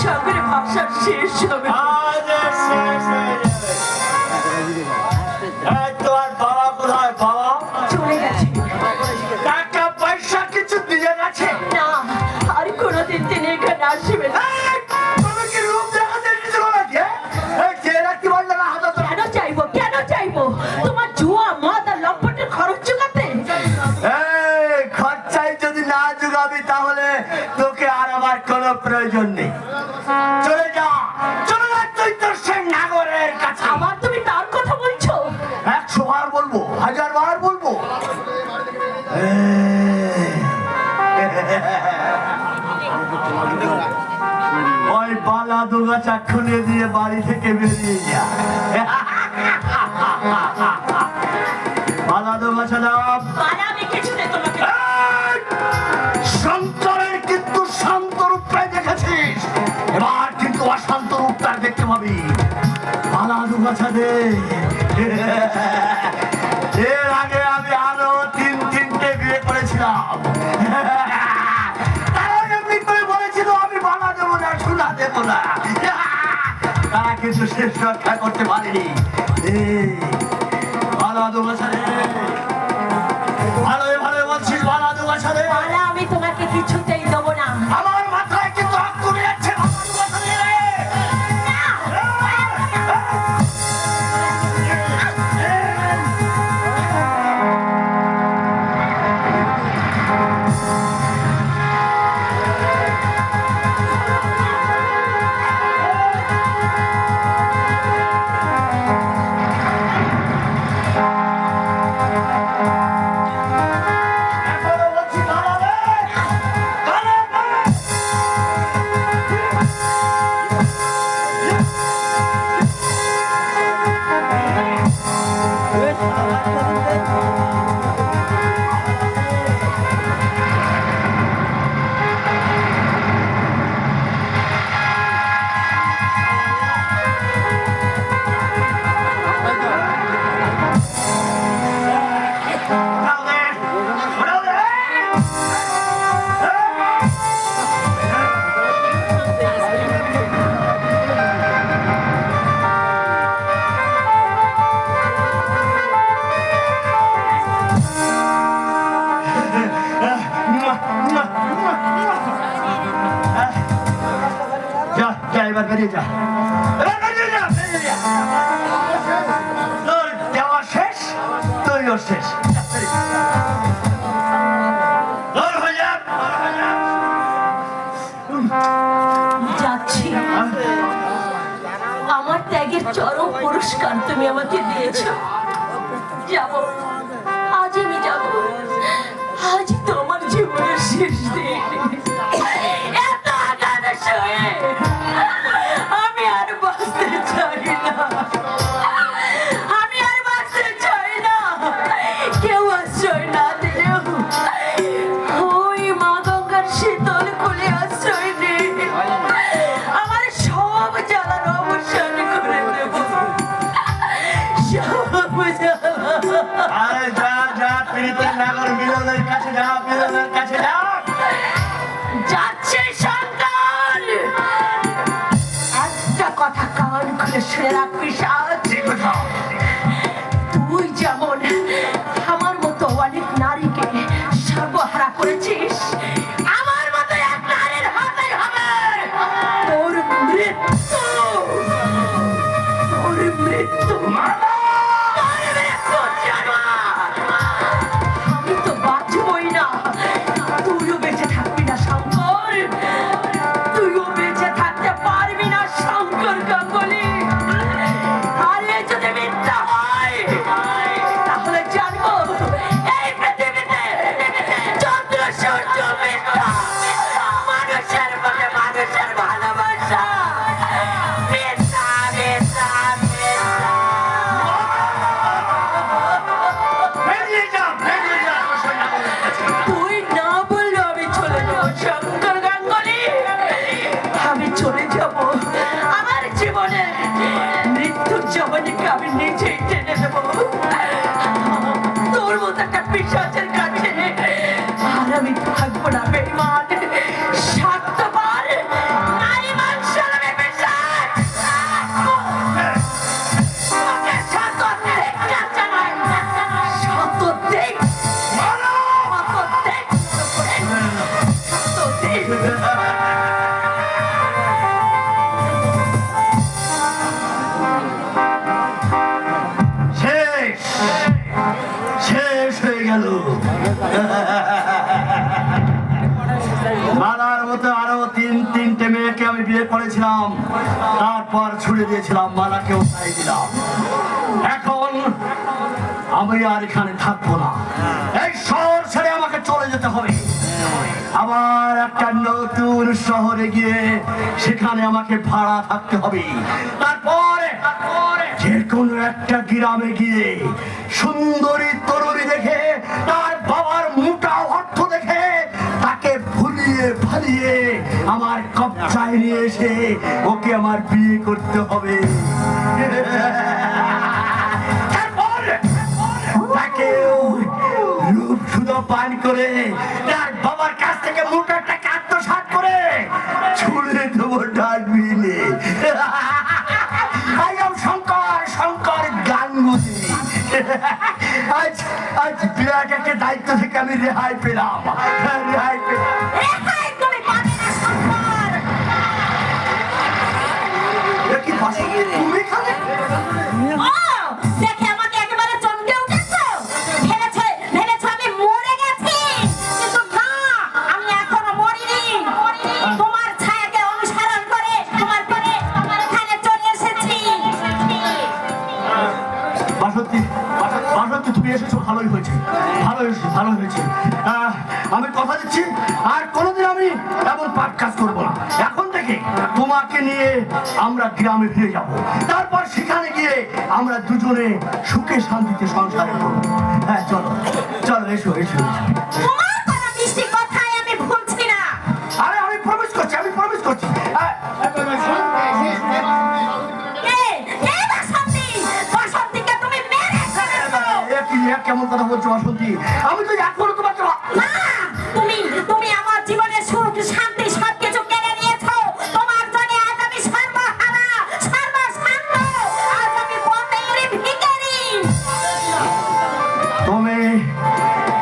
সাগরে ভাষা শেষ হবে। তোমার বাবা কোথায়? বাবা চলে গেছে। টাকা পয়সা কিছু দিয়ে গেছে? না, আর কোনোদিন তিনি এখানে আসবে না। তুমি কি রূপ দেখাতে এসেছিল নাকি? কি বললে না? কেন চাইবো, কেন চাইবো? তোমার জুয়া মদ আর লম্পটের খরচ জোগাতে? খরচাই যদি না জোগাবি তাহলে তোকে আর আমার কোনো প্রয়োজন নেই। চলে যা, চলে যা তুই তোর সেই নাগরের কাছে। আবার তুমি তার কথা বলছো? 100 বার বলবো, 1000 বার বলবো। ওই বালা দুগাছা খুলে দিয়ে বাড়ি থেকে বেরিয়ে যা। বালা দুগাছা যাও। মানে আমি কিছুতে তোমাকে সন্তানের কিন্তু শান্ত রূপটাই দেখেছিস, এবার কিন্তু অশান্ত রূপটা দেখতে পাবি। বালা দুগাছা দে। এর আগে আমি আরো 3-3টে বিয়ে করেছিলাম। তারা এমনি করে বলেছিল আমি বালা দেবো না, সোনা দেবো না। তারা কিন্তু শেষ রক্ষা করতে পারেনি। বালা দুগাছা দে। ভালো ভালো বলছিস, বালা দুগাছা দে। মানে আমি তোমাকে কিছুতেই দেবো না। আমার মাথায় কিন্তু হাত তুলে যাচ্ছে। বালা দুগাছা দে রে। এখনো বলছি বালা দে। বালা দে। বালা দে। বালা দে। যা যা এবার বেরিয়ে যা, এবার বেরিয়ে যা, বেরিয়ে যা। তোর দেওয়া শেষ, তুইও শেষ। দূর হয়ে যা, দূর হয়ে যা। যাচ্ছি। আমার ত্যাগের চরম পুরস্কার তুমি আমাকে দিয়েছো। যাবো, আজ আমি যাবো। আজ তো আমার জীবনের শেষ দিন। এত আঘাত সয়ে আমি আর বাঁচতে চাই না। আমি আর বাঁচতে চাই না। কেউ আশ্রয় না দিলেও ওই মা গঙ্গার শীতল কোলে আশ্রয় নেই। আমার সব জ্বালার অবসান করে দেব। সব জ্বালা। আরে যা যা, পীড়িতের নাগর মিলনের কাছে যা, মিলনের কাছে যা। যাচ্ছে সন্তান। একটা কথা কান খুলে শুনে রাখবি সাজ। ঠিক কথা। তুই যেমন আমার মতো অনেক নারীকে সর্বহারা করেছিস, আমার মতো এক নারীর হাতে হবে তোর মৃত্যু। তোর মৃত্যু। তোর মৃত্যু জানোয়ার। আমি তো বাঁচবই না, তুইও বেঁচে থাকবি না শঙ্কর। তুইও বেঁচে থাকতে পারবি না শঙ্কর গাঙ্গুলি। আরে যদি মিথ্যা হয় তাহলে জানবো এই পৃথিবীতে চন্দ্র সূর্য মিথ্যা। মানুষের মধ্যে মানুষের ভালোবাসা মিথ্যা, মিথ্যা, মিথ্যা। বেরিয়ে যা, বেরিয়ে যা আমার সেই নাগরের কাছে। তুই না বললে আমি চলে যাবো শঙ্কর গাঙ্গুলি। আমি চলে যাব। আমার জীবনে মৃত্যুর জবনিকে আমি নিজেই টেনে দেবো তোর মতো একটা পিশাচের কাছে। আর আমি থাকবো না বেঈমান, স্বার্থপর, নারী মানুষ তিনটে মেয়েকে আমি বিয়ে করেছিলাম, তারপর ছুড়ে দিয়েছিলাম, মালাকেও তাই দিলাম। এখন আমি আর এখানে থাকবো না, এই শহর ছেড়ে আমাকে চলে যেতে হবে। আবার একটা নতুন শহরে গিয়ে সেখানে আমাকে ভাড়া থাকতে হবে। তারপরে যে কোনো একটা গ্রামে গিয়ে সুন্দরী তরুণী দেখে, তার বাবার মোটা অর্থ দেখে, তাকে ভুলিয়ে ভালিয়ে আমার কবজায় নিয়ে এসে ওকে আমার বিয়ে করতে হবে। রূপ সুদা পান করে তার বাবার কাছ থেকে মোটা টাকা আত্মসাৎ করে ছুড়ে দেবো ডাস্টবিনে। শঙ্কর শঙ্কর গাঙ্গুলি। আজ বিরাট একটা দায়িত্ব থেকে আমি রেহাই পেলাম, রেহাই পেলাম। তুমি খালে দেখে আমাকে একেবারে চমকে উঠেছো। ভেবেছো আমি মরে গেছি, কিন্তু না, আমি এখনো মরিনি। তোমার ছায়াকে অনুসরণ করে তোমার পরে এখানে চলে এসেছি। বাসন্তী, বাসন্তী তুমি এসেছো, ভালোই হয়েছে, ভালো হয়েছে। আমি কথা দিচ্ছি আর কোনোদিন আমি এমন পাপ কাজ করবো না। এখন থেকে তোমাকে নিয়ে আমরা গ্রামে ফিরে যাব, তারপর সেখানে গিয়ে আমরা দুজনে সুখে শান্তিতে সংসারে করবো। হ্যাঁ চলো চলো, এসো এসো। তোমার কোনো মিষ্টি কথাই আমি ভুলছি না। আরে আমি প্রমিস করছি, আমি প্রমিস করছি। বাসন্তীকে তুমি মেরেছো। কেমন কথা বলছো বাসন্তী? আমি তো এখনো তোমাকে তুমি আমার জীবনের সুখ শান্তি সবকিছু কেড়ে নিয়েছো। তোমার জন্য আজ আমি সর্বহারা, সর্বশান্ত, আজ আমি পথের ভিখারি।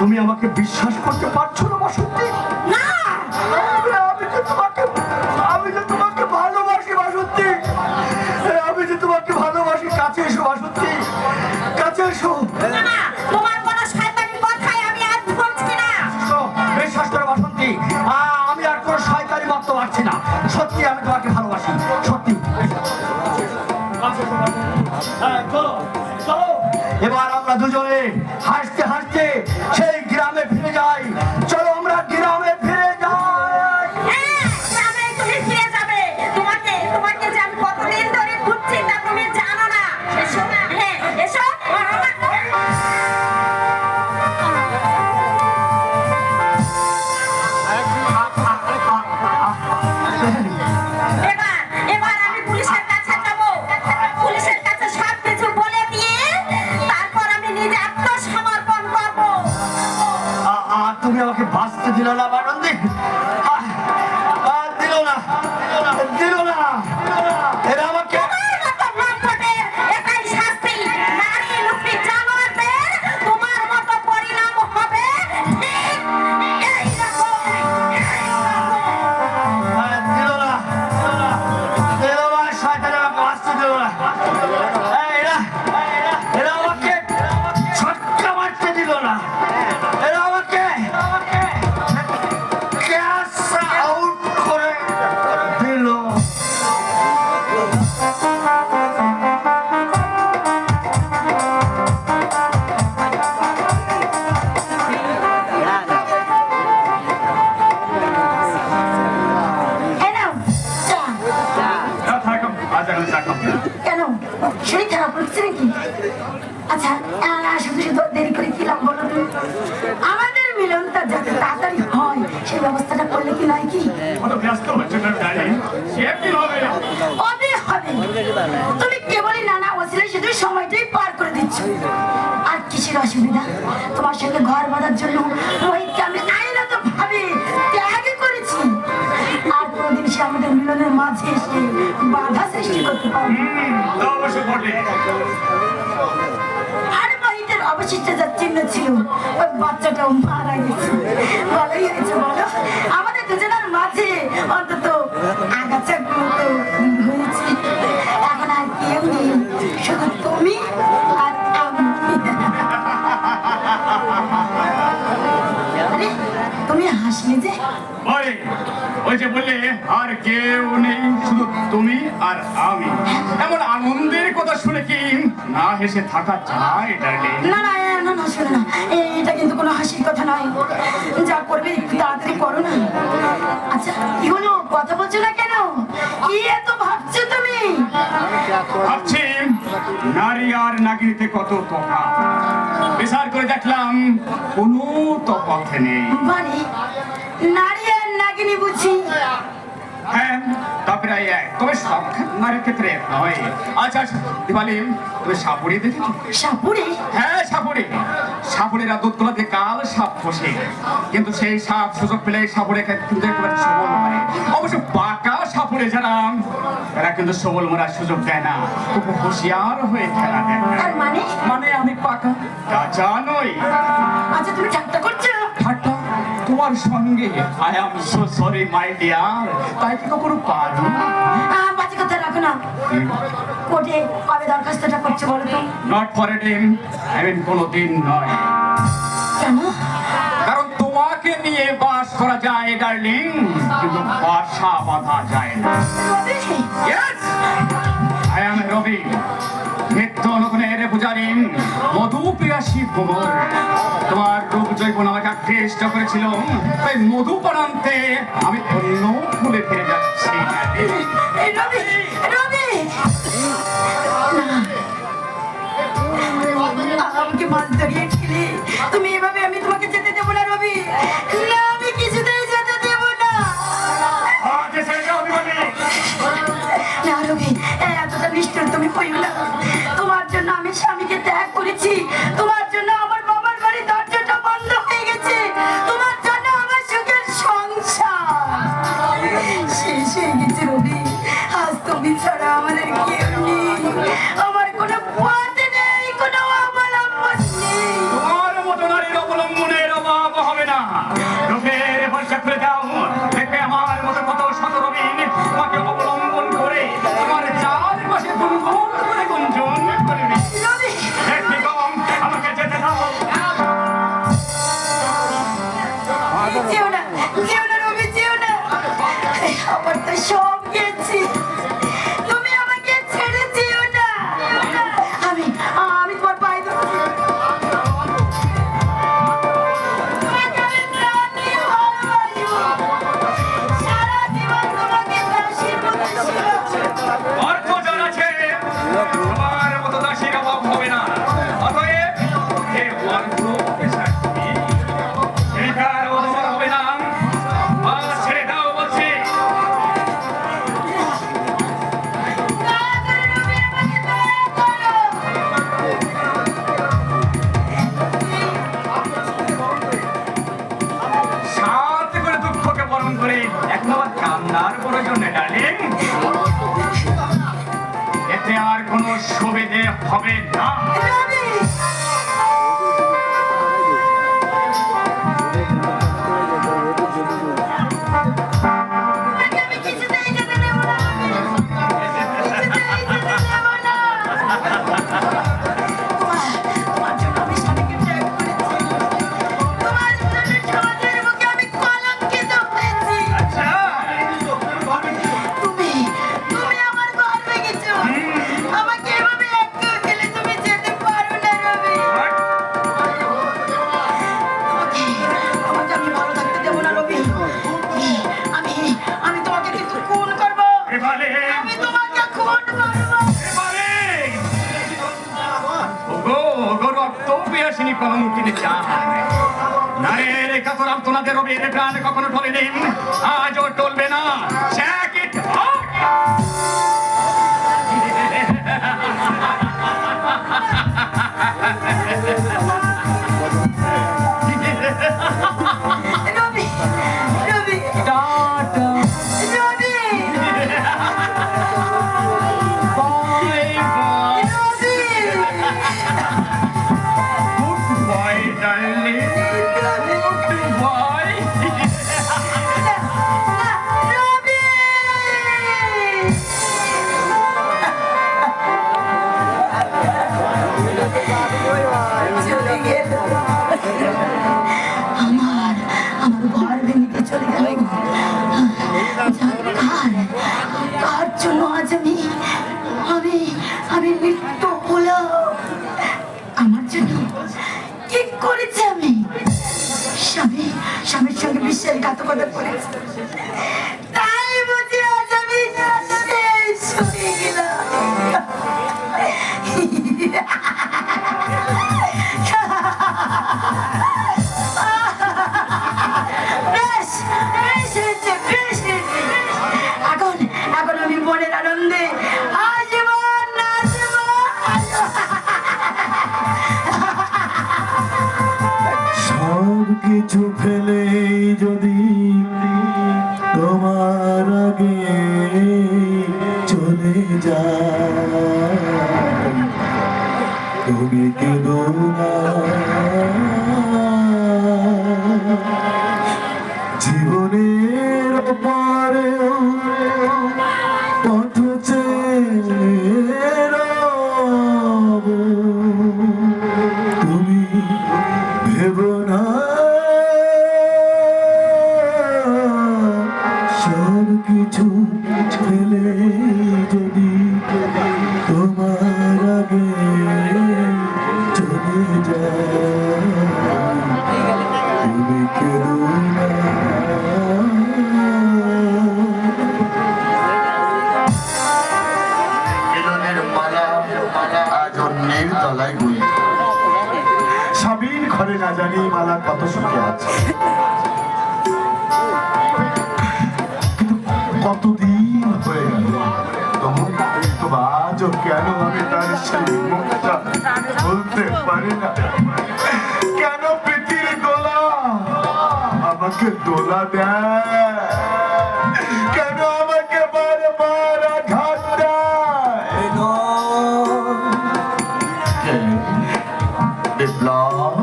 তুমি আমাকে বিশ্বাস করতে পারছো না বাসন্তী? না, আমি যে তোমাকে ভালোবাসি বাসন্তী, আমি যে তোমাকে ভালোবাসি। কাছে এসো বাসন্তী, কাছে এসো। না, তোমার কোনো শয়তানি কথাই আমি আর ভুলছি না। বিশ্বাস করো বাসন্তী, আমি আর কোনো শয়তানি মারতে পারছি না। সত্যি আমি তোমাকে ভালোবাসি, সত্যি। চলো চলো, এবার আমরা দুজনে হাসতে হাসতে সেই গ্রামে ফিরে যাই। চলো আমরা গ্রামে ফিরে যাই। গ্রামে তুমি ফিরে যাবে। তোমাকে যে আমি কতদিন ধরে খুঁজছি তা তুমি জানো না। এসো, হ্যাঁ এসো। এবার আমি পুলিশের কাছে যাব। পুলিশের কাছে সব কিছু বলে দিয়ে তারপর আমি নিজে আত্মসমর্পণ করব। তুমি আমাকে বাঁচতে দিল না বাসন্তী, দিল না, দিল না। এরা আমাকে এটাই শাস্তি। নারী লুপি জানোয়ারদের তোমার মতো পরিণাম হবে ঠিক এইরকম। দিল না, দিল না, শয়তান আমাকে বাঁচতে দিল না। এরা আমাকে ছক্কা মারতে দিল না। এরা আমাকে ক্যাশ আউট করে দিল। কেন শরীর খারাপ হচ্ছে নাকি? আচ্ছা, শুধু শুধু দেরি করে কি লাভ বলো তো? আমাদের মিলনটা যাতে তাড়াতাড়ি হয় সেই ব্যবস্থাটা করলে কি নয় কি? হবে হবে। তুমি কেবলই নানা ওসিলায় শুধু সময়টাই পার করে দিচ্ছ। আর কিসের অসুবিধা? তোমার সঙ্গে ঘর বাঁধার জন্য রোহিতকে আমি আইনত ভাবে ত্যাগ করেছি। আর কোনদিন সে আমাদের মিলনের মাঝে এসে বাধা সৃষ্টি করতে পারবে। আর রোহিতের অবশিষ্ট যা চিহ্ন ছিল, ওই বাচ্চাটাও মারা গেছে। ভালোই হয়েছে বলো, আমাদের দুজনের মাঝে অন্তত আগাছাগুলো তো হয়েছে। এখন আর কেউ নেই, শুধু তুমি আর আমি। আরে তুমি হাসলে যে? ওই যে বললে আর কেউ নেই, শুধু তুমি আর আমি। এমন আনন্দের কথা শুনে কি না হেসে থাকা যায় ডার্লিং? না না না না, শোনো না, এটা কিন্তু কোনো হাসির কথা নয়। যা করবে একটু তাড়াতাড়ি করো না। আচ্ছা কি হলো, কথা বলছো না কেন? কি এত ভাবছো তুমি? ভাবছি নারী আর নাগরিকতে কত তফাৎ। বিচার করে দেখলাম কোনো তফাৎ নেই। মানে নারী আর নাগিনী বুঝি? হ্যাঁ, তা প্রায় এক, তবে সব নারীর ক্ষেত্রে এক নয়। আচ্ছা আচ্ছা দিবালি, তুমি সাপুড়ে দেখেছো? সাপুরে? হ্যাঁ সাপুড়ে। সাপুড়েরা দুধ তোলাতে কাল সাপ ফসে, কিন্তু সেই সাপ সুযোগ পেলে সাপুড়ে কিন্তু একেবারে সবল মারে। অবশ্য বাঁকা সাপুড়ে যারা, এরা কিন্তু সবল মারার সুযোগ দেয় না, খুব হুঁশিয়ার হয়ে খেলা দেয়। আর মানে? মানে আমি পাকা কাঁচা নই। আচ্ছা তুমি ঠাট্টা করছো? ঠাট্টা তোমার সঙ্গে? I am so sorry my dear, তাই কি কখনো পারো না? বাজে কথা রাখো না। কোর্টে কবে দরখাস্তটা করছো বলো তো? নট ফর এ ডিম, আই মিন কোনো দিন নয়। কেন? কারণ তোমাকে নিয়ে বাস করা যায় ডার্লিং, কিন্তু বাসা বাঁধা যায় না। রবি? ইয়েস, আই অ্যাম রবি, নিত্য নতুনের পূজারী, মধু পিয়াসী ভ্রমর। তোমার রূপ জৈবন আমাকে আকৃষ্ট করেছিল, তাই মধু পানান্তে আমি অন্য ফুলে ফিরে যাচ্ছি। এই রবি, রবি! না, আমাকে মাছ ধরিয়ে খেলে তুমি এভাবে, আমি তোমাকে যেতে দেবো না রবি। না, আমি কিছুতেই যেতে দেবো না। না রবি, এতটা নিষ্ঠুর তুমি হইও না। তোমার জন্য আমি স্বামীকে ত্যাগ করেছি, তোমার জন্য আমার বাবার বাড়ি দরজাটা বন্ধ হয়ে গেছে, তোমার জন্য আমার সুখের সংসার শেষ হয়ে গেছে রবি। আজ তুমি ছাড়া আমাদের কেউ নেই, আমার কোনো পথ নেই, কোনো অবলম্বন নেই। তোমার মতো নারীর অবলম্বনের অভাব হবে না। রূপের পরিচয় করে দাও, দেখবে আমার মতো কত শত রবীন তোমাকে অবলম্বন করে তোমার চারপাশে গুনগুন করে গুঞ্জন করবে। রবি, দেখবি কম, আমাকে যেতে দাও। যেও না, যেও না রবি, যেও না। আমার তো সব গেছে, তুমি আমাকে ছেড়ে যেও না। আমি আমি তোমার পায়ে ধরছি। তোমাকে আমি প্রাণ দিয়ে ভালোবাসবো। সারা জীবন তোমাকে দাসীর মতো সেবা করবো। অর্থ যার আছে, তোমার মতো দাসীর অভাব হবে না। অতএব হে অর্থ পেশাচ্ছি, এটার অভাব হবে না। ছেড়ে দাও বলছি। দয়া করে রবি, আমাকে দয়া করো। সাথে করে দুঃখকে বরণ করে এখন আবার কান্নার প্রয়োজন নেই ডার্লিং। এতে আর কোনো সুবিধে হবে না। রবি! তোমাকে আমি কিছুতেই যেতে দেব না, রবি। কিছুতেই যেতে দেব না। তোমার জন্য আমি স্বামীকে ত্যাগ করেছি। তোমার জন্য সমাজের বুকে আমি কলঙ্কিত হয়েছি। আচ্ছা, তুমি তুমি আমার ঘর ভেঙেছো। আমাকে এভাবে একা ফেলে তুমি যেতে পারো না রবি। আমাকে আমি ভালো থাকতে দেবো না রবি। আমি আমি তোমাকে কিন্তু খুন করবো। এবারে আমি তোমাকে খুন করবো। এবারে ওগো ওগো রক্ত পিয়াসিনী কলঙ্কিনী চায়। নারীর কাতর আর্তনাদের রবির প্রাণ কখনো টলেনি, আজও টলবে না। Check it out! Robi, Robi, টাটা, Robi, bye bye, Robi, good bye darling, good bye. না, না, রবি! জন্য আজ আমি আমি আমি মৃত্যু হলাম। আমার জন্য কি করেছে আমি? স্বামীর সঙ্গে বিশ্বাসঘাতকতা করেছে, তাই বুঝি আজ আমি শেষ হয়ে গেলাম। বেশ বেশ হয়েছে, বেশ হয়েছে। এখন আমি মনের আনন্দে আজীবন নাচব। সব কিছু ফেলে যদি তোমার আগে চলে যায়, তুমি কেঁদো না, জীবনের পরেও পথ চেয়ে রব। তুমি ভেবো না সব কিছু ফেলে যদি তোমার আগে চলে যায়, তুমি কেঁদো না। মিলনের মালা আজ অন্যের তলায় গুলি। স্বামীর ঘরে না জানি মালা কত সুখে আছে, কিন্তু কতদিন হয়ে গেল তবু আজও কেন আমি তার সেই মুখটা বলতে পারি না? কেন পৃথিবীর দোলা আমাকে দোলা দেয়? কেন আমাকে বারবার আঘাত দেয়? বিপ্লব,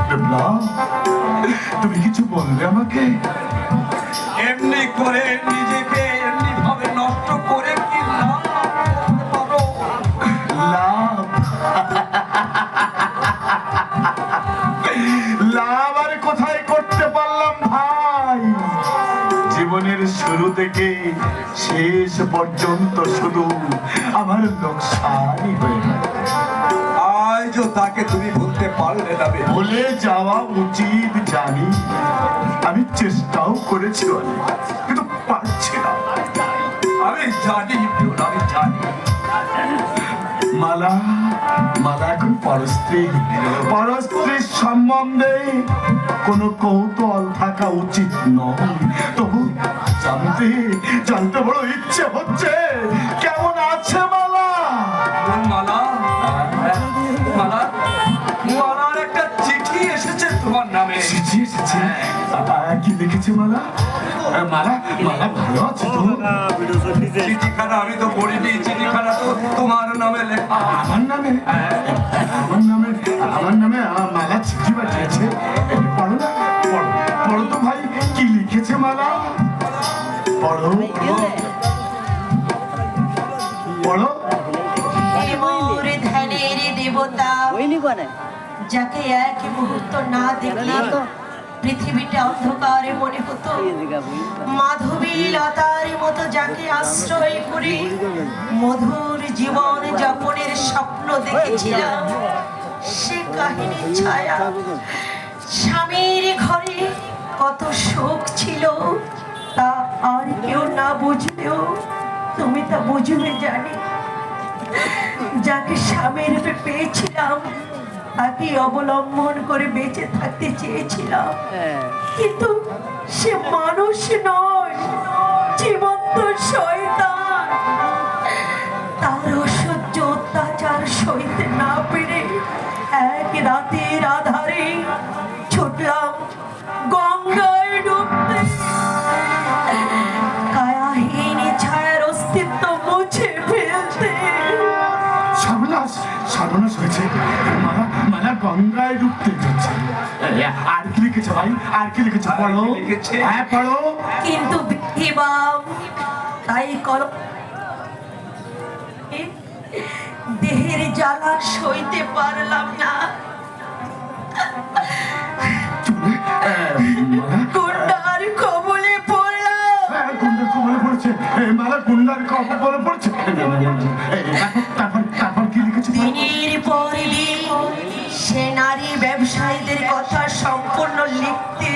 বিপ্লব, তুমি কিছু বললে আমাকে? এমনি করে নিজেকে এমনি ভাবে নষ্ট করে কি লাভ করতে পারো? লাভ? লাভ আর কোথায় করতে পারলাম ভাই? জীবনের শুরু থেকে শেষ পর্যন্ত শুধু আমার লোকসানই হয়ে গেল। আজও তাকে তুমি ভুলতে পারলে না বে। ভুলে যাওয়া উচিত জানি, আমি চেষ্টাও করেছি অনেক, কিন্তু পারছি না। আমি জানি বিউল, আমি জানি। মালা এখন পরস্ত্রীর সম্বন্ধে কোনো কৌতূহল থাকা উচিত নয়। তবু জানতে বড় ইচ্ছে হচ্ছে কেমন আছে মালা। মালা, মালা, মালার একটা চিঠি এসেছে তোমার নামে। চিঠি এসেছে? কি লিখেছে মালা? মালা ভালো আছে তো? চিঠিখানা আমি তো পড়িনি, চিঠিখানা তো তোমার নামে লেখা। আমার নামে মালা চিঠি পাঠিয়েছে। পড়ো না, পড়ো তো ভাই, কি লিখেছে মালা? পড়ো পড়ো। হে মোর ধ্যানের দেবতা, যাকে এক মুহূর্ত না দেখলে পৃথিবীটা অন্ধকারে মনে হতো, মাধবী লতার মতো যাকে আশ্রয় করে মধুর জীবন যাপনের স্বপ্ন দেখেছিলাম, সে কাহিনী ছায়া। স্বামীর ঘরে কত শোক ছিল তা আর কেউ না বুঝলেও তুমি তা বুঝবে জানি। যাকে স্বামীর রূপে পেয়েছিলাম তাকে অবলম্বন করে বেঁচে থাকতে চেয়েছিলাম, কিন্তু সে মানুষ নয়, জীবন্ত শয়তান। তার অসহ্য অত্যাচার সইতে না পেরে এক রাতের আধারে ছুটলাম গঙ্গায় ডুবতে। কায়াহীন ছায়ার অস্তিত্ব মুছে ফেলতে। সর্বনাশ হয়েছে। মালা গঙ্গায় ডুবতে যাচ্ছে। আর কি লিখেছে ভাই? আর কি লিখেছে? পড়ো। হ্যাঁ পড়ো। কিন্তু বিধিবাম তাই করো, দেহের জ্বালা সইতে পারলাম না। মালা গুন্ডার কবলে পড়লাম। গুন্ডার কবলে পড়েছে? পড়ছে, মালা গুন্ডার কবলে পড়ছে। তারপর কি লিখেছে? দিনের পর দিন সে নারী ব্যবসায়ীদের কথা সম্পূর্ণ লিখতে